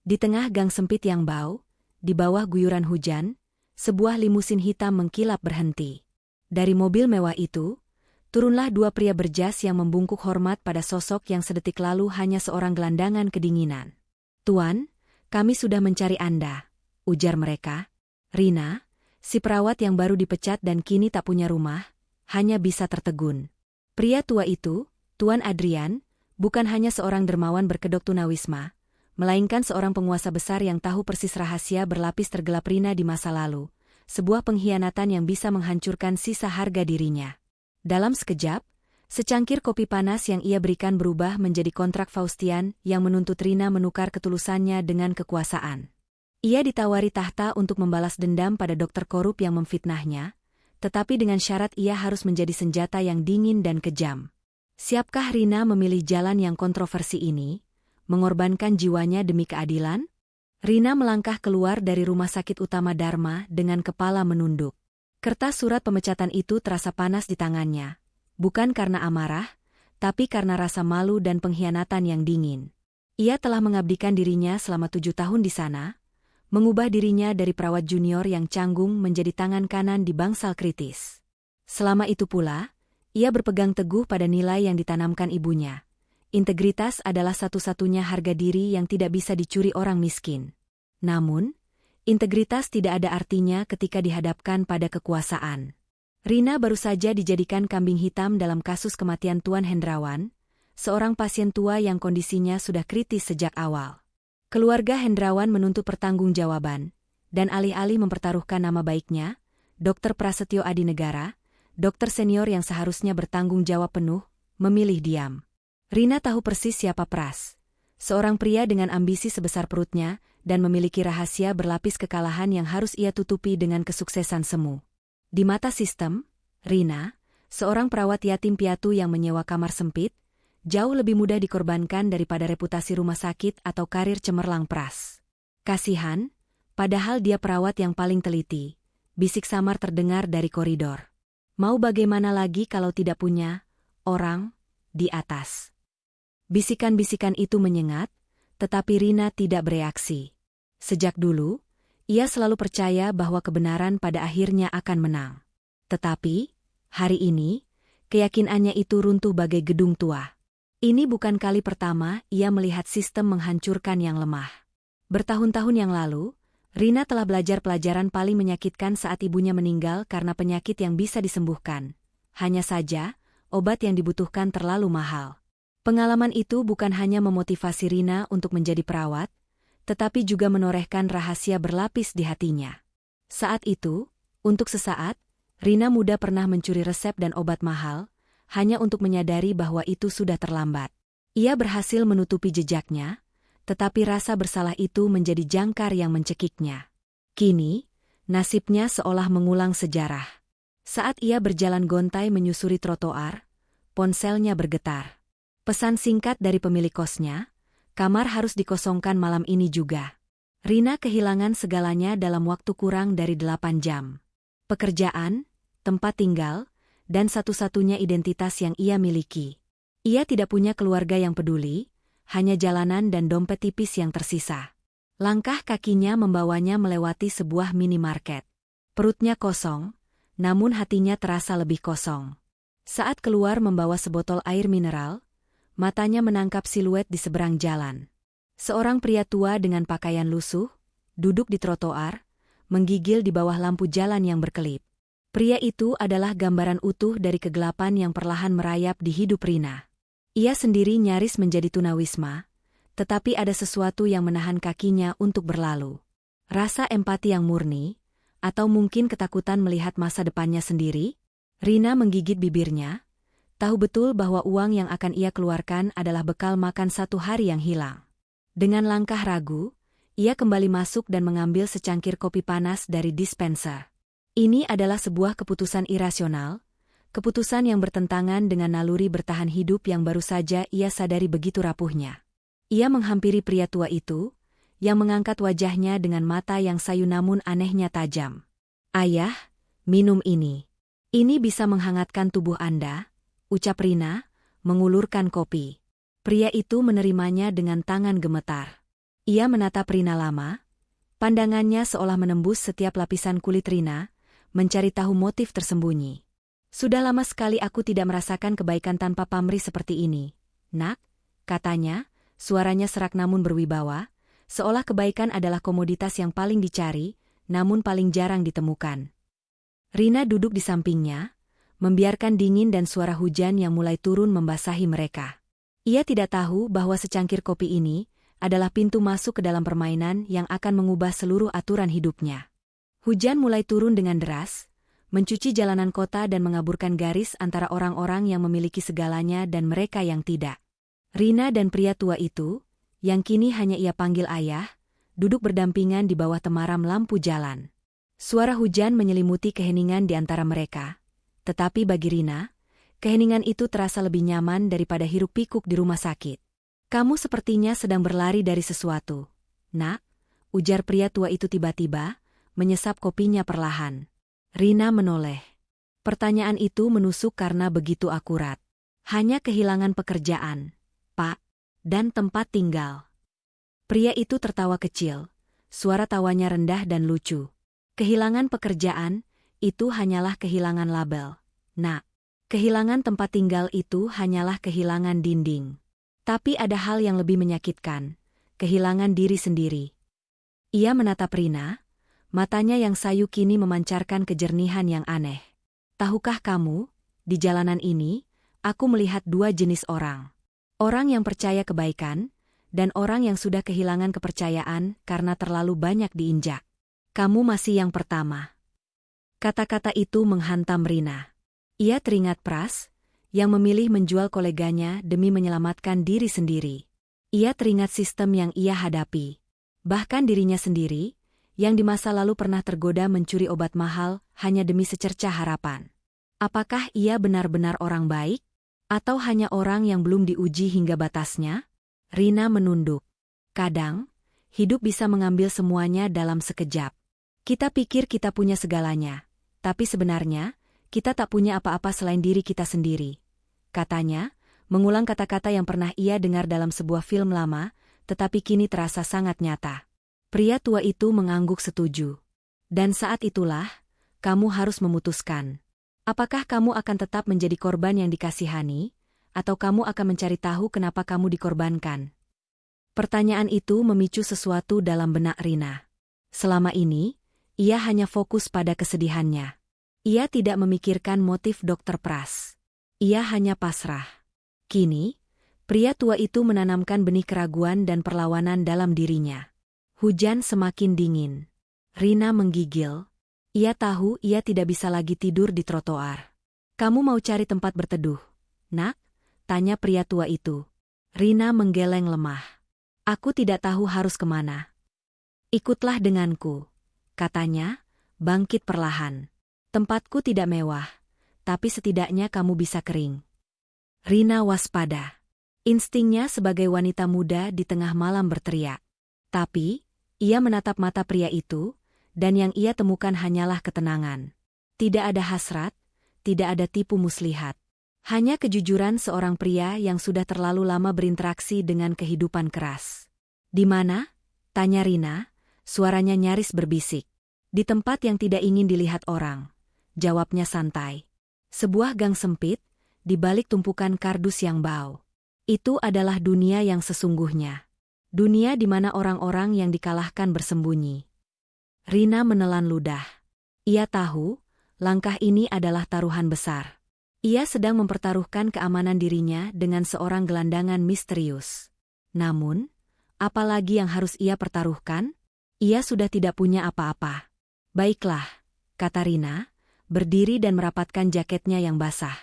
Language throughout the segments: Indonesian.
Di tengah gang sempit yang bau, di bawah guyuran hujan, sebuah limusin hitam mengkilap berhenti. Dari mobil mewah itu, turunlah dua pria berjas yang membungkuk hormat pada sosok yang sedetik lalu hanya seorang gelandangan kedinginan. "Tuan, kami sudah mencari Anda," ujar mereka. Rina, si perawat yang baru dipecat dan kini tak punya rumah, hanya bisa tertegun. Pria tua itu, Tuan Adrian, bukan hanya seorang dermawan berkedok tunawisma, melainkan seorang penguasa besar yang tahu persis rahasia berlapis tergelap Rina di masa lalu, sebuah pengkhianatan yang bisa menghancurkan sisa harga dirinya. Dalam sekejap, secangkir kopi panas yang ia berikan berubah menjadi kontrak Faustian yang menuntut Rina menukar ketulusannya dengan kekuasaan. Ia ditawari tahta untuk membalas dendam pada dokter korup yang memfitnahnya, tetapi dengan syarat ia harus menjadi senjata yang dingin dan kejam. Siapkah Rina memilih jalan yang kontroversi ini, mengorbankan jiwanya demi keadilan? Rina melangkah keluar dari rumah sakit utama Dharma dengan kepala menunduk. Kertas surat pemecatan itu terasa panas di tangannya, bukan karena amarah, tapi karena rasa malu dan pengkhianatan yang dingin. Ia telah mengabdikan dirinya selama 7 tahun di sana, mengubah dirinya dari perawat junior yang canggung menjadi tangan kanan di bangsal kritis. Selama itu pula, ia berpegang teguh pada nilai yang ditanamkan ibunya. Integritas adalah satu-satunya harga diri yang tidak bisa dicuri orang miskin. Namun, integritas tidak ada artinya ketika dihadapkan pada kekuasaan. Rina baru saja dijadikan kambing hitam dalam kasus kematian Tuan Hendrawan, seorang pasien tua yang kondisinya sudah kritis sejak awal. Keluarga Hendrawan menuntut pertanggungjawaban, dan alih-alih mempertaruhkan nama baiknya, Dr. Prasetyo Adinegara, dokter senior yang seharusnya bertanggung jawab penuh, memilih diam. Rina tahu persis siapa Pras, seorang pria dengan ambisi sebesar perutnya dan memiliki rahasia berlapis kekalahan yang harus ia tutupi dengan kesuksesan semu. Di mata sistem, Rina, seorang perawat yatim piatu yang menyewa kamar sempit, jauh lebih mudah dikorbankan daripada reputasi rumah sakit atau karir cemerlang Pras. "Kasihan, padahal dia perawat yang paling teliti," bisik samar terdengar dari koridor. "Mau bagaimana lagi kalau tidak punya orang di atas?" Bisikan-bisikan itu menyengat, tetapi Rina tidak bereaksi. Sejak dulu, ia selalu percaya bahwa kebenaran pada akhirnya akan menang. Tetapi, hari ini, keyakinannya itu runtuh bagai gedung tua. Ini bukan kali pertama ia melihat sistem menghancurkan yang lemah. Bertahun-tahun yang lalu, Rina telah belajar pelajaran paling menyakitkan saat ibunya meninggal karena penyakit yang bisa disembuhkan. Hanya saja, obat yang dibutuhkan terlalu mahal. Pengalaman itu bukan hanya memotivasi Rina untuk menjadi perawat, tetapi juga menorehkan rahasia berlapis di hatinya. Saat itu, untuk sesaat, Rina muda pernah mencuri resep dan obat mahal, hanya untuk menyadari bahwa itu sudah terlambat. Ia berhasil menutupi jejaknya, tetapi rasa bersalah itu menjadi jangkar yang mencekiknya. Kini, nasibnya seolah mengulang sejarah. Saat ia berjalan gontai menyusuri trotoar, ponselnya bergetar. Pesan singkat dari pemilik kosnya, "Kamar harus dikosongkan malam ini juga." Rina kehilangan segalanya dalam waktu kurang dari 8 jam. Pekerjaan, tempat tinggal, dan satu-satunya identitas yang ia miliki. Ia tidak punya keluarga yang peduli, hanya jalanan dan dompet tipis yang tersisa. Langkah kakinya membawanya melewati sebuah minimarket. Perutnya kosong, namun hatinya terasa lebih kosong. Saat keluar membawa sebotol air mineral, matanya menangkap siluet di seberang jalan. Seorang pria tua dengan pakaian lusuh, duduk di trotoar, menggigil di bawah lampu jalan yang berkelip. Pria itu adalah gambaran utuh dari kegelapan yang perlahan merayap di hidup Rina. Ia sendiri nyaris menjadi tunawisma, tetapi ada sesuatu yang menahan kakinya untuk berlalu. Rasa empati yang murni, atau mungkin ketakutan melihat masa depannya sendiri? Rina menggigit bibirnya, tahu betul bahwa uang yang akan ia keluarkan adalah bekal makan 1 hari yang hilang. Dengan langkah ragu, ia kembali masuk dan mengambil secangkir kopi panas dari dispenser. Ini adalah sebuah keputusan irasional, keputusan yang bertentangan dengan naluri bertahan hidup yang baru saja ia sadari begitu rapuhnya. Ia menghampiri pria tua itu, yang mengangkat wajahnya dengan mata yang sayu namun anehnya tajam. "Ayah, minum ini. Ini bisa menghangatkan tubuh Anda," ucap Rina, mengulurkan kopi. Pria itu menerimanya dengan tangan gemetar. Ia menatap Rina lama, pandangannya seolah menembus setiap lapisan kulit Rina, mencari tahu motif tersembunyi. Sudah lama sekali aku tidak merasakan kebaikan tanpa pamrih seperti ini. Nak, katanya, suaranya serak namun berwibawa, seolah kebaikan adalah komoditas yang paling dicari, namun paling jarang ditemukan. Rina duduk di sampingnya, membiarkan dingin dan suara hujan yang mulai turun membasahi mereka. Ia tidak tahu bahwa secangkir kopi ini adalah pintu masuk ke dalam permainan yang akan mengubah seluruh aturan hidupnya. Hujan mulai turun dengan deras, mencuci jalanan kota dan mengaburkan garis antara orang-orang yang memiliki segalanya dan mereka yang tidak. Rina dan pria tua itu, yang kini hanya ia panggil ayah, duduk berdampingan di bawah temaram lampu jalan. Suara hujan menyelimuti keheningan di antara mereka, tetapi bagi Rina, keheningan itu terasa lebih nyaman daripada hiruk-pikuk di rumah sakit. Kamu sepertinya sedang berlari dari sesuatu. Nak, ujar pria tua itu tiba-tiba, menyesap kopinya perlahan. Rina menoleh. Pertanyaan itu menusuk karena begitu akurat. Hanya kehilangan pekerjaan, Pak, dan tempat tinggal. Pria itu tertawa kecil, suara tawanya rendah dan lucu. Kehilangan pekerjaan, itu hanyalah kehilangan label. Nak, kehilangan tempat tinggal itu hanyalah kehilangan dinding. Tapi ada hal yang lebih menyakitkan, kehilangan diri sendiri. Ia menatap Rina, matanya yang sayu kini memancarkan kejernihan yang aneh. Tahukah kamu, di jalanan ini, aku melihat dua jenis orang. Orang yang percaya kebaikan, dan orang yang sudah kehilangan kepercayaan karena terlalu banyak diinjak. Kamu masih yang pertama. Kata-kata itu menghantam Rina. Ia teringat Pras, yang memilih menjual koleganya demi menyelamatkan diri sendiri. Ia teringat sistem yang ia hadapi. Bahkan dirinya sendiri, yang di masa lalu pernah tergoda mencuri obat mahal hanya demi secercah harapan. Apakah ia benar-benar orang baik? Atau hanya orang yang belum diuji hingga batasnya? Rina menunduk. Kadang, hidup bisa mengambil semuanya dalam sekejap. Kita pikir kita punya segalanya, tapi sebenarnya, kita tak punya apa-apa selain diri kita sendiri. Katanya, mengulang kata-kata yang pernah ia dengar dalam sebuah film lama, tetapi kini terasa sangat nyata. Pria tua itu mengangguk setuju. Dan saat itulah, kamu harus memutuskan. Apakah kamu akan tetap menjadi korban yang dikasihani, atau kamu akan mencari tahu kenapa kamu dikorbankan? Pertanyaan itu memicu sesuatu dalam benak Rina. Selama ini, ia hanya fokus pada kesedihannya. Ia tidak memikirkan motif Dr. Pras. Ia hanya pasrah. Kini, pria tua itu menanamkan benih keraguan dan perlawanan dalam dirinya. Hujan semakin dingin. Rina menggigil. Ia tahu ia tidak bisa lagi tidur di trotoar. Kamu mau cari tempat berteduh, Nak? Tanya pria tua itu. Rina menggeleng lemah. Aku tidak tahu harus kemana. Ikutlah denganku, katanya, bangkit perlahan. Tempatku tidak mewah, tapi setidaknya kamu bisa kering. Rina waspada. Instingnya sebagai wanita muda di tengah malam berteriak. Tapi, ia menatap mata pria itu, dan yang ia temukan hanyalah ketenangan. Tidak ada hasrat, tidak ada tipu muslihat. Hanya kejujuran seorang pria yang sudah terlalu lama berinteraksi dengan kehidupan keras. Di mana? Tanya Rina, suaranya nyaris berbisik. Di tempat yang tidak ingin dilihat orang. Jawabnya santai. Sebuah gang sempit, di balik tumpukan kardus yang bau. Itu adalah dunia yang sesungguhnya. Dunia di mana orang-orang yang dikalahkan bersembunyi. Rina menelan ludah. Ia tahu, langkah ini adalah taruhan besar. Ia sedang mempertaruhkan keamanan dirinya dengan seorang gelandangan misterius. Namun, apalagi yang harus ia pertaruhkan? Ia sudah tidak punya apa-apa. Baiklah, kata Rina, berdiri dan merapatkan jaketnya yang basah.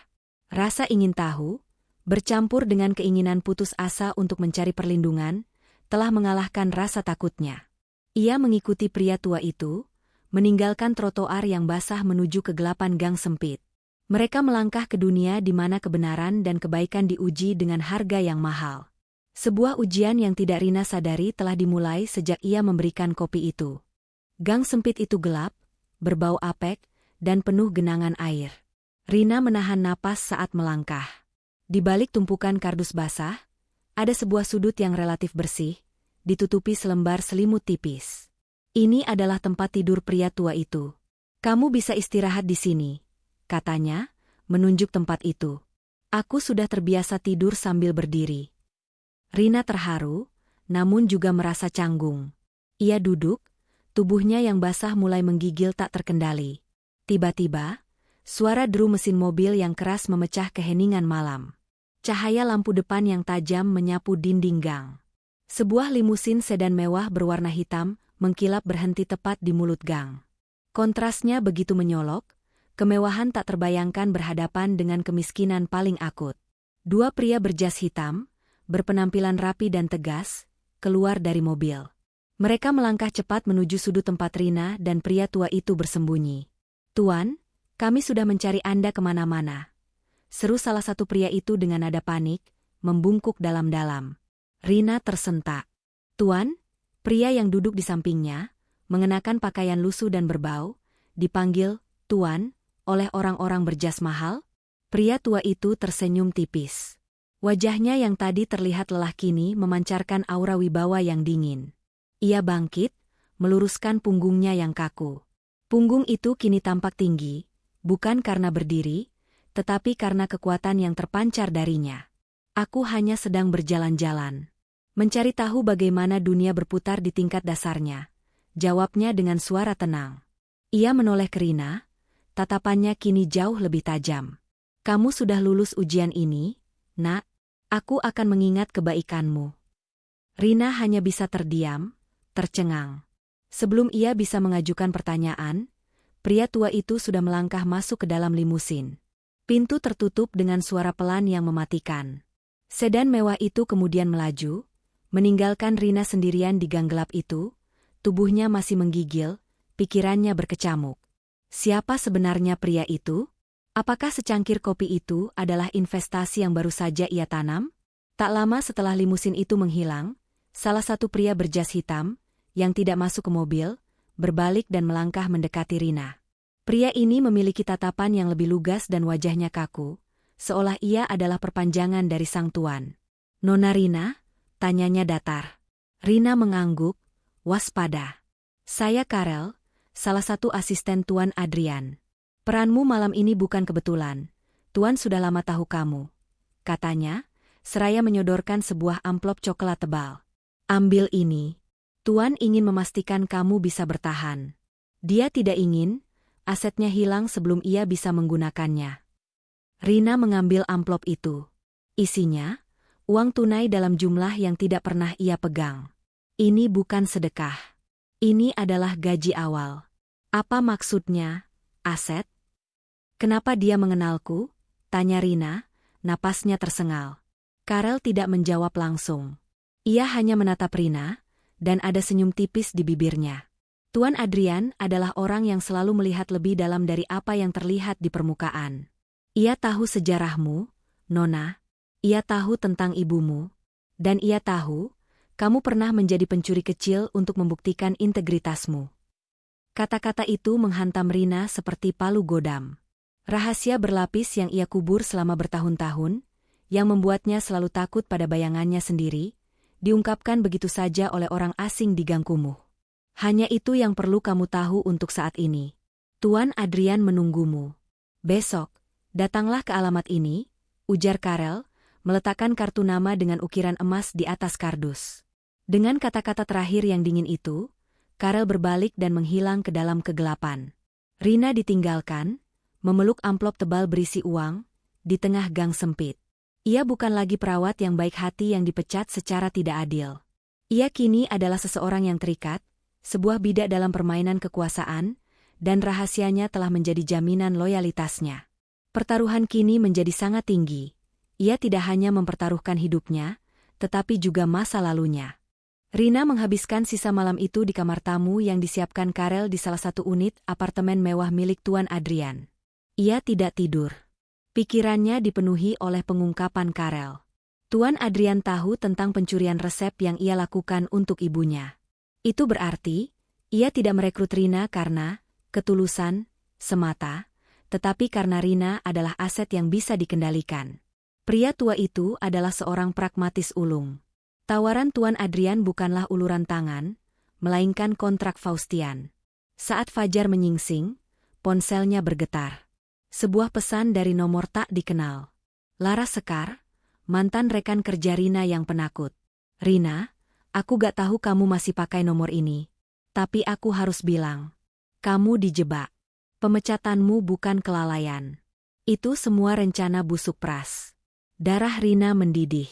Rasa ingin tahu, bercampur dengan keinginan putus asa untuk mencari perlindungan, telah mengalahkan rasa takutnya. Ia mengikuti pria tua itu, meninggalkan trotoar yang basah menuju kegelapan gang sempit. Mereka melangkah ke dunia di mana kebenaran dan kebaikan diuji dengan harga yang mahal. Sebuah ujian yang tidak Rina sadari telah dimulai sejak ia memberikan kopi itu. Gang sempit itu gelap, berbau apek, dan penuh genangan air. Rina menahan napas saat melangkah. Di balik tumpukan kardus basah, ada sebuah sudut yang relatif bersih, ditutupi selembar selimut tipis. Ini adalah tempat tidur pria tua itu. Kamu bisa istirahat di sini, katanya, menunjuk tempat itu. Aku sudah terbiasa tidur sambil berdiri. Rina terharu, namun juga merasa canggung. Ia duduk, tubuhnya yang basah mulai menggigil tak terkendali. Tiba-tiba, suara deru mesin mobil yang keras memecah keheningan malam. Cahaya lampu depan yang tajam menyapu dinding gang. Sebuah limusin sedan mewah berwarna hitam mengkilap berhenti tepat di mulut gang. Kontrasnya begitu menyolok, kemewahan tak terbayangkan berhadapan dengan kemiskinan paling akut. Dua pria berjas hitam, berpenampilan rapi dan tegas, keluar dari mobil. Mereka melangkah cepat menuju sudut tempat Rina dan pria tua itu bersembunyi. "Tuan, kami sudah mencari Anda kemana-mana," seru salah satu pria itu dengan nada panik, membungkuk dalam-dalam. Rina tersentak. "Tuan," pria yang duduk di sampingnya, mengenakan pakaian lusuh dan berbau, dipanggil "Tuan" oleh orang-orang berjas mahal. Pria tua itu tersenyum tipis. Wajahnya yang tadi terlihat lelah kini memancarkan aura wibawa yang dingin. Ia bangkit, meluruskan punggungnya yang kaku. Punggung itu kini tampak tinggi, bukan karena berdiri, tetapi karena kekuatan yang terpancar darinya. "Aku hanya sedang berjalan-jalan. Mencari tahu bagaimana dunia berputar di tingkat dasarnya," jawabnya dengan suara tenang. Ia menoleh ke Rina, tatapannya kini jauh lebih tajam. "Kamu sudah lulus ujian ini, Nak. Aku akan mengingat kebaikanmu." Rina hanya bisa terdiam, tercengang. Sebelum ia bisa mengajukan pertanyaan, pria tua itu sudah melangkah masuk ke dalam limusin. Pintu tertutup dengan suara pelan yang mematikan. Sedan mewah itu kemudian melaju, meninggalkan Rina sendirian di gang gelap itu. Tubuhnya masih menggigil, pikirannya berkecamuk. Siapa sebenarnya pria itu? Apakah secangkir kopi itu adalah investasi yang baru saja ia tanam? Tak lama setelah limusin itu menghilang, salah satu pria berjas hitam, yang tidak masuk ke mobil, berbalik dan melangkah mendekati Rina. Pria ini memiliki tatapan yang lebih lugas dan wajahnya kaku, seolah ia adalah perpanjangan dari sang tuan. "Nona Rina?" tanyanya datar. Rina mengangguk, waspada. "Saya Karel, salah satu asisten Tuan Adrian. Peranmu malam ini bukan kebetulan. Tuan sudah lama tahu kamu," katanya, seraya menyodorkan sebuah amplop coklat tebal. "Ambil ini. Tuan ingin memastikan kamu bisa bertahan. Dia tidak ingin asetnya hilang sebelum ia bisa menggunakannya." Rina mengambil amplop itu. Isinya uang tunai dalam jumlah yang tidak pernah ia pegang. "Ini bukan sedekah. Ini adalah gaji awal." "Apa maksudnya, aset? Kenapa dia mengenalku?" tanya Rina, napasnya tersengal. Karel tidak menjawab langsung. Ia hanya menatap Rina, dan ada senyum tipis di bibirnya. Tuan Adrian adalah orang yang selalu melihat lebih dalam dari apa yang terlihat di permukaan. Ia tahu sejarahmu, Nona. Ia tahu tentang ibumu. Dan ia tahu, kamu pernah menjadi pencuri kecil untuk membuktikan integritasmu. Kata-kata itu menghantam Rina seperti palu godam. Rahasia berlapis yang ia kubur selama bertahun-tahun, yang membuatnya selalu takut pada bayangannya sendiri, diungkapkan begitu saja oleh orang asing di gang kumuh. "Hanya itu yang perlu kamu tahu untuk saat ini. Tuan Adrian menunggumu. Besok, datanglah ke alamat ini," ujar Karel, meletakkan kartu nama dengan ukiran emas di atas kardus. Dengan kata-kata terakhir yang dingin itu, Karel berbalik dan menghilang ke dalam kegelapan. Rina ditinggalkan, memeluk amplop tebal berisi uang, di tengah gang sempit. Ia bukan lagi perawat yang baik hati yang dipecat secara tidak adil. Ia kini adalah seseorang yang terikat, sebuah bidak dalam permainan kekuasaan, dan rahasianya telah menjadi jaminan loyalitasnya. Pertaruhan kini menjadi sangat tinggi. Ia tidak hanya mempertaruhkan hidupnya, tetapi juga masa lalunya. Rina menghabiskan sisa malam itu di kamar tamu yang disiapkan Karel di salah satu unit apartemen mewah milik Tuan Adrian. Ia tidak tidur. Pikirannya dipenuhi oleh pengungkapan Karel. Tuan Adrian tahu tentang pencurian resep yang ia lakukan untuk ibunya. Itu berarti, ia tidak merekrut Rina karena ketulusan semata, tetapi karena Rina adalah aset yang bisa dikendalikan. Pria tua itu adalah seorang pragmatis ulung. Tawaran Tuan Adrian bukanlah uluran tangan, melainkan kontrak Faustian. Saat fajar menyingsing, ponselnya bergetar. Sebuah pesan dari nomor tak dikenal. Laras Sekar, mantan rekan kerja Rina yang penakut. Rina, aku gak tahu kamu masih pakai nomor ini. Tapi aku harus bilang. Kamu dijebak. Pemecatanmu bukan kelalaian. Itu semua rencana busuk Pras. Darah Rina mendidih.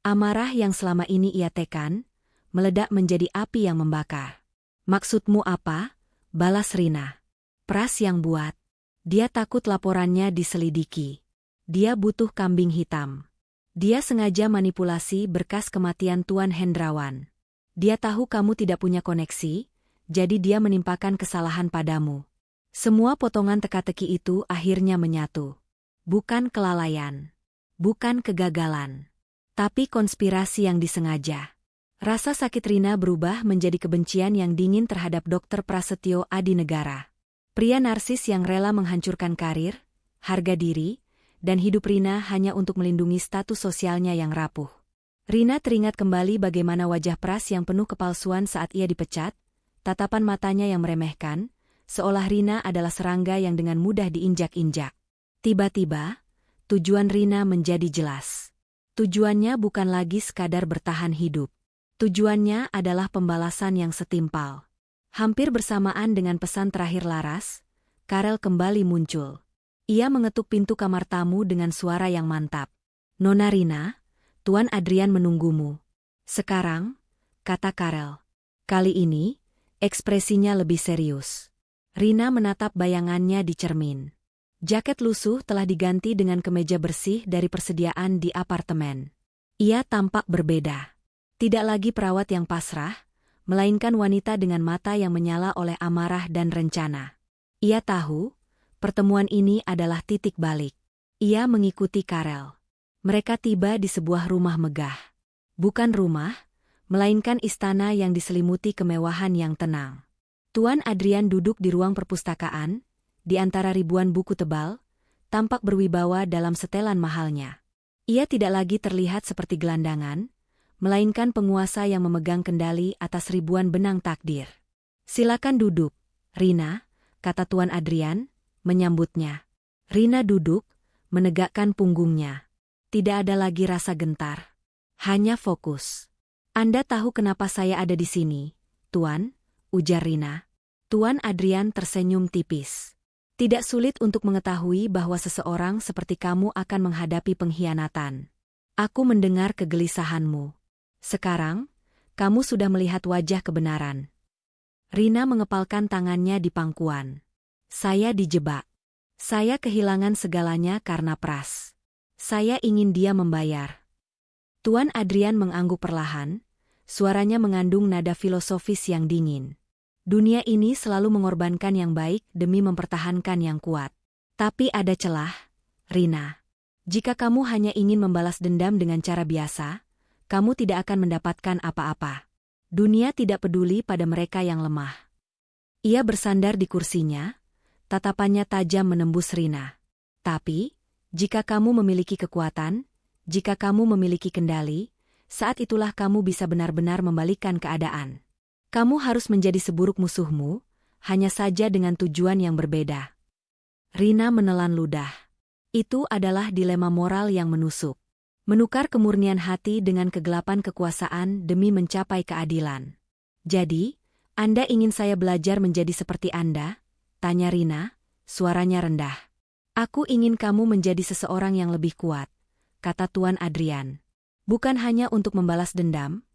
Amarah yang selama ini ia tekan, meledak menjadi api yang membakar. Maksudmu apa? Balas Rina. Pras yang buat. Dia takut laporannya diselidiki. Dia butuh kambing hitam. Dia sengaja manipulasi berkas kematian Tuan Hendrawan. Dia tahu kamu tidak punya koneksi, jadi dia menimpakan kesalahan padamu. Semua potongan teka-teki itu akhirnya menyatu. Bukan kelalaian. Bukan kegagalan. Tapi konspirasi yang disengaja. Rasa sakit Rina berubah menjadi kebencian yang dingin terhadap Dr. Prasetyo Adinegara. Pria narsis yang rela menghancurkan karir, harga diri, dan hidup Rina hanya untuk melindungi status sosialnya yang rapuh. Rina teringat kembali bagaimana wajah Pras yang penuh kepalsuan saat ia dipecat, tatapan matanya yang meremehkan, seolah Rina adalah serangga yang dengan mudah diinjak-injak. Tiba-tiba, tujuan Rina menjadi jelas. Tujuannya bukan lagi sekadar bertahan hidup. Tujuannya adalah pembalasan yang setimpal. Hampir bersamaan dengan pesan terakhir Laras, Karel kembali muncul. Ia mengetuk pintu kamar tamu dengan suara yang mantap. Nona Rina, Tuan Adrian menunggumu. Sekarang, kata Karel. Kali ini, ekspresinya lebih serius. Rina menatap bayangannya di cermin. Jaket lusuh telah diganti dengan kemeja bersih dari persediaan di apartemen. Ia tampak berbeda. Tidak lagi perawat yang pasrah, melainkan wanita dengan mata yang menyala oleh amarah dan rencana. Ia tahu, pertemuan ini adalah titik balik. Ia mengikuti Karel. Mereka tiba di sebuah rumah megah. Bukan rumah, melainkan istana yang diselimuti kemewahan yang tenang. Tuan Adrian duduk di ruang perpustakaan, di antara ribuan buku tebal, tampak berwibawa dalam setelan mahalnya. Ia tidak lagi terlihat seperti gelandangan, melainkan penguasa yang memegang kendali atas ribuan benang takdir. Silakan duduk, Rina, kata Tuan Adrian, menyambutnya. Rina duduk, menegakkan punggungnya. Tidak ada lagi rasa gentar. Hanya fokus. Anda tahu kenapa saya ada di sini, Tuan? Ujar Rina. Tuan Adrian tersenyum tipis. Tidak sulit untuk mengetahui bahwa seseorang seperti kamu akan menghadapi pengkhianatan. Aku mendengar kegelisahanmu. Sekarang, kamu sudah melihat wajah kebenaran. Rina mengepalkan tangannya di pangkuan. Saya dijebak. Saya kehilangan segalanya karena Pras. Saya ingin dia membayar. Tuan Adrian mengangguk perlahan, suaranya mengandung nada filosofis yang dingin. Dunia ini selalu mengorbankan yang baik demi mempertahankan yang kuat. Tapi ada celah, Rina. Jika kamu hanya ingin membalas dendam dengan cara biasa, kamu tidak akan mendapatkan apa-apa. Dunia tidak peduli pada mereka yang lemah. Ia bersandar di kursinya, tatapannya tajam menembus Rina. Tapi, jika kamu memiliki kekuatan, jika kamu memiliki kendali, saat itulah kamu bisa benar-benar membalikkan keadaan. Kamu harus menjadi seburuk musuhmu, hanya saja dengan tujuan yang berbeda. Rina menelan ludah. Itu adalah dilema moral yang menusuk. Menukar kemurnian hati dengan kegelapan kekuasaan demi mencapai keadilan. Jadi, Anda ingin saya belajar menjadi seperti Anda? Tanya Rina, suaranya rendah. Aku ingin kamu menjadi seseorang yang lebih kuat, kata Tuan Adrian. Bukan hanya untuk membalas dendam,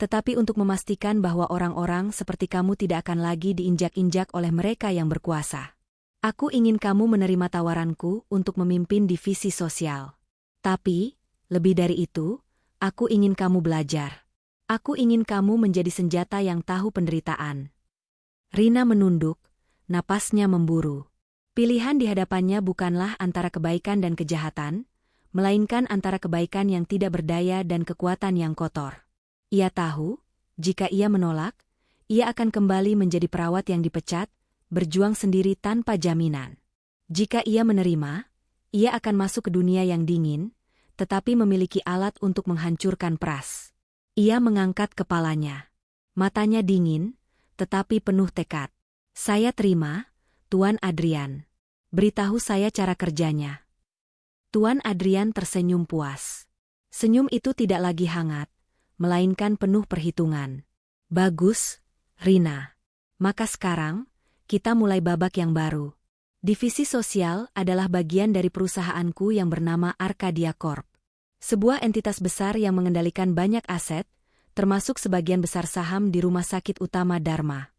tetapi untuk memastikan bahwa orang-orang seperti kamu tidak akan lagi diinjak-injak oleh mereka yang berkuasa. Aku ingin kamu menerima tawaranku untuk memimpin divisi sosial. Tapi, lebih dari itu, aku ingin kamu belajar. Aku ingin kamu menjadi senjata yang tahu penderitaan. Rina menunduk, napasnya memburu. Pilihan di hadapannya bukanlah antara kebaikan dan kejahatan, melainkan antara kebaikan yang tidak berdaya dan kekuatan yang kotor. Ia tahu, jika ia menolak, ia akan kembali menjadi perawat yang dipecat, berjuang sendiri tanpa jaminan. Jika ia menerima, ia akan masuk ke dunia yang dingin, tetapi memiliki alat untuk menghancurkan Pras. Ia mengangkat kepalanya. Matanya dingin, tetapi penuh tekad. Saya terima, Tuan Adrian. Beritahu saya cara kerjanya. Tuan Adrian tersenyum puas. Senyum itu tidak lagi hangat, melainkan penuh perhitungan. Bagus, Rina. Maka sekarang, kita mulai babak yang baru. Divisi sosial adalah bagian dari perusahaanku yang bernama Arcadia Corp. Sebuah entitas besar yang mengendalikan banyak aset, termasuk sebagian besar saham di Rumah Sakit Utama Dharma.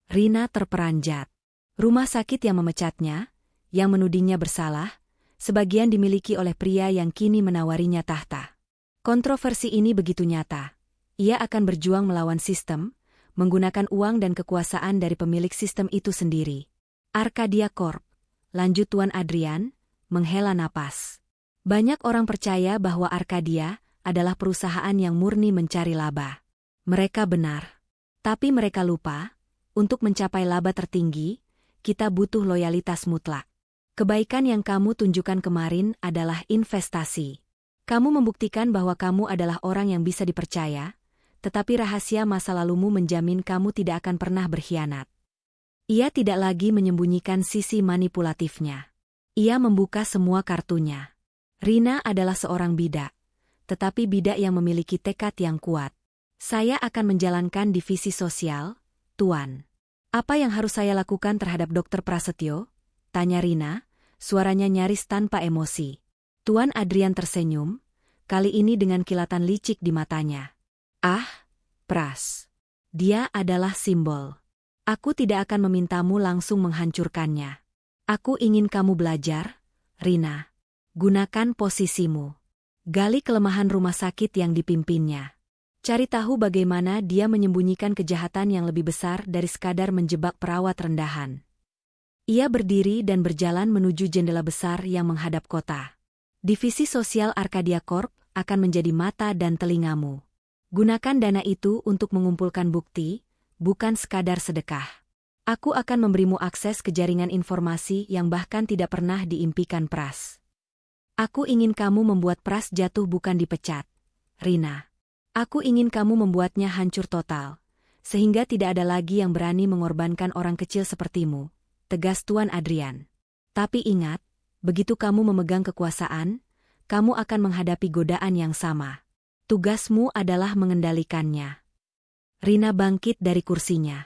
Rina terperanjat. Rumah sakit yang memecatnya, yang menudingnya bersalah, sebagian dimiliki oleh pria yang kini menawarinya tahta. Kontroversi ini begitu nyata. Ia akan berjuang melawan sistem, menggunakan uang dan kekuasaan dari pemilik sistem itu sendiri. Arcadia Corp, lanjut Tuan Adrian, menghela napas. Banyak orang percaya bahwa Arcadia adalah perusahaan yang murni mencari laba. Mereka benar. Tapi mereka lupa, untuk mencapai laba tertinggi, kita butuh loyalitas mutlak. Kebaikan yang kamu tunjukkan kemarin adalah investasi. Kamu membuktikan bahwa kamu adalah orang yang bisa dipercaya, tetapi rahasia masa lalumu menjamin kamu tidak akan pernah berkhianat. Ia tidak lagi menyembunyikan sisi manipulatifnya. Ia membuka semua kartunya. Rina adalah seorang bidak, tetapi bidak yang memiliki tekad yang kuat. Saya akan menjalankan divisi sosial, Tuan. Apa yang harus saya lakukan terhadap Dr. Prasetyo? Tanya Rina, suaranya nyaris tanpa emosi. Tuan Adrian tersenyum, kali ini dengan kilatan licik di matanya. Ah, Pras. Dia adalah simbol. Aku tidak akan memintamu langsung menghancurkannya. Aku ingin kamu belajar, Rina. Gunakan posisimu. Gali kelemahan rumah sakit yang dipimpinnya. Cari tahu bagaimana dia menyembunyikan kejahatan yang lebih besar dari sekadar menjebak perawat rendahan. Ia berdiri dan berjalan menuju jendela besar yang menghadap kota. Divisi sosial Arcadia Corp akan menjadi mata dan telingamu. Gunakan dana itu untuk mengumpulkan bukti, bukan sekadar sedekah. Aku akan memberimu akses ke jaringan informasi yang bahkan tidak pernah diimpikan Pras. Aku ingin kamu membuat Pras jatuh bukan dipecat, Rina. Aku ingin kamu membuatnya hancur total, sehingga tidak ada lagi yang berani mengorbankan orang kecil sepertimu, tegas Tuan Adrian. Tapi ingat, begitu kamu memegang kekuasaan, kamu akan menghadapi godaan yang sama. Tugasmu adalah mengendalikannya. Rina bangkit dari kursinya.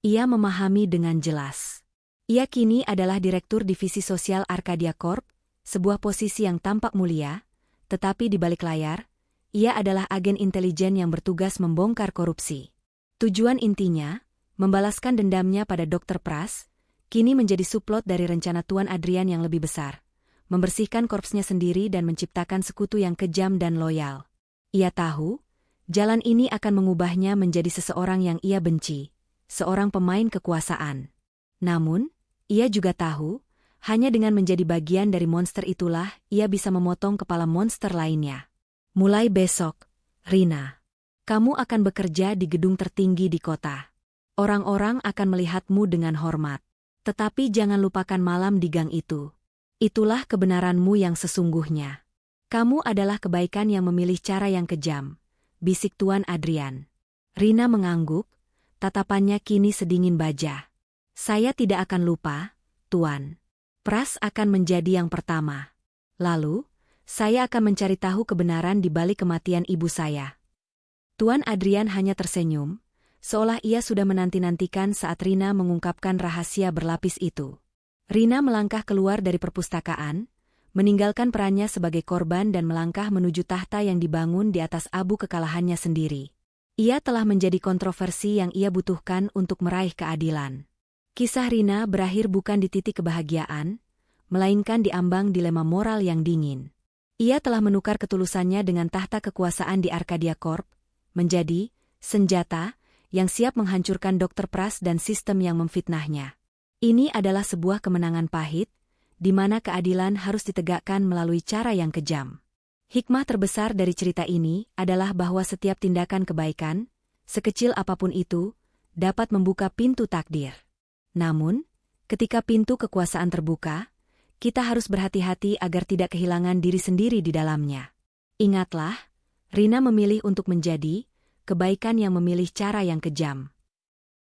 Ia memahami dengan jelas. Ia kini adalah Direktur Divisi Sosial Arcadia Corp, sebuah posisi yang tampak mulia, tetapi di balik layar, ia adalah agen intelijen yang bertugas membongkar korupsi. Tujuan intinya, membalaskan dendamnya pada Dr. Pras, kini menjadi suplot dari rencana Tuan Adrian yang lebih besar, membersihkan korpsnya sendiri dan menciptakan sekutu yang kejam dan loyal. Ia tahu, jalan ini akan mengubahnya menjadi seseorang yang ia benci, seorang pemain kekuasaan. Namun, ia juga tahu, hanya dengan menjadi bagian dari monster itulah ia bisa memotong kepala monster lainnya. Mulai besok, Rina, kamu akan bekerja di gedung tertinggi di kota. Orang-orang akan melihatmu dengan hormat. Tetapi jangan lupakan malam di gang itu. Itulah kebenaranmu yang sesungguhnya. Kamu adalah kebaikan yang memilih cara yang kejam, bisik Tuan Adrian. Rina mengangguk, tatapannya kini sedingin baja. Saya tidak akan lupa, Tuan. Pras akan menjadi yang pertama. Lalu, saya akan mencari tahu kebenaran di balik kematian ibu saya. Tuan Adrian hanya tersenyum, seolah ia sudah menanti-nantikan saat Rina mengungkapkan rahasia berlapis itu. Rina melangkah keluar dari perpustakaan, meninggalkan perannya sebagai korban dan melangkah menuju tahta yang dibangun di atas abu kekalahannya sendiri. Ia telah menjadi kontroversi yang ia butuhkan untuk meraih keadilan. Kisah Rina berakhir bukan di titik kebahagiaan, melainkan di ambang dilema moral yang dingin. Ia telah menukar ketulusannya dengan tahta kekuasaan di Arcadia Corp, menjadi senjata yang siap menghancurkan Dr. Pras dan sistem yang memfitnahnya. Ini adalah sebuah kemenangan pahit, di mana keadilan harus ditegakkan melalui cara yang kejam. Hikmah terbesar dari cerita ini adalah bahwa setiap tindakan kebaikan, sekecil apapun itu, dapat membuka pintu takdir. Namun, ketika pintu kekuasaan terbuka, kita harus berhati-hati agar tidak kehilangan diri sendiri di dalamnya. Ingatlah, Rina memilih untuk menjadi kebaikan yang memilih cara yang kejam.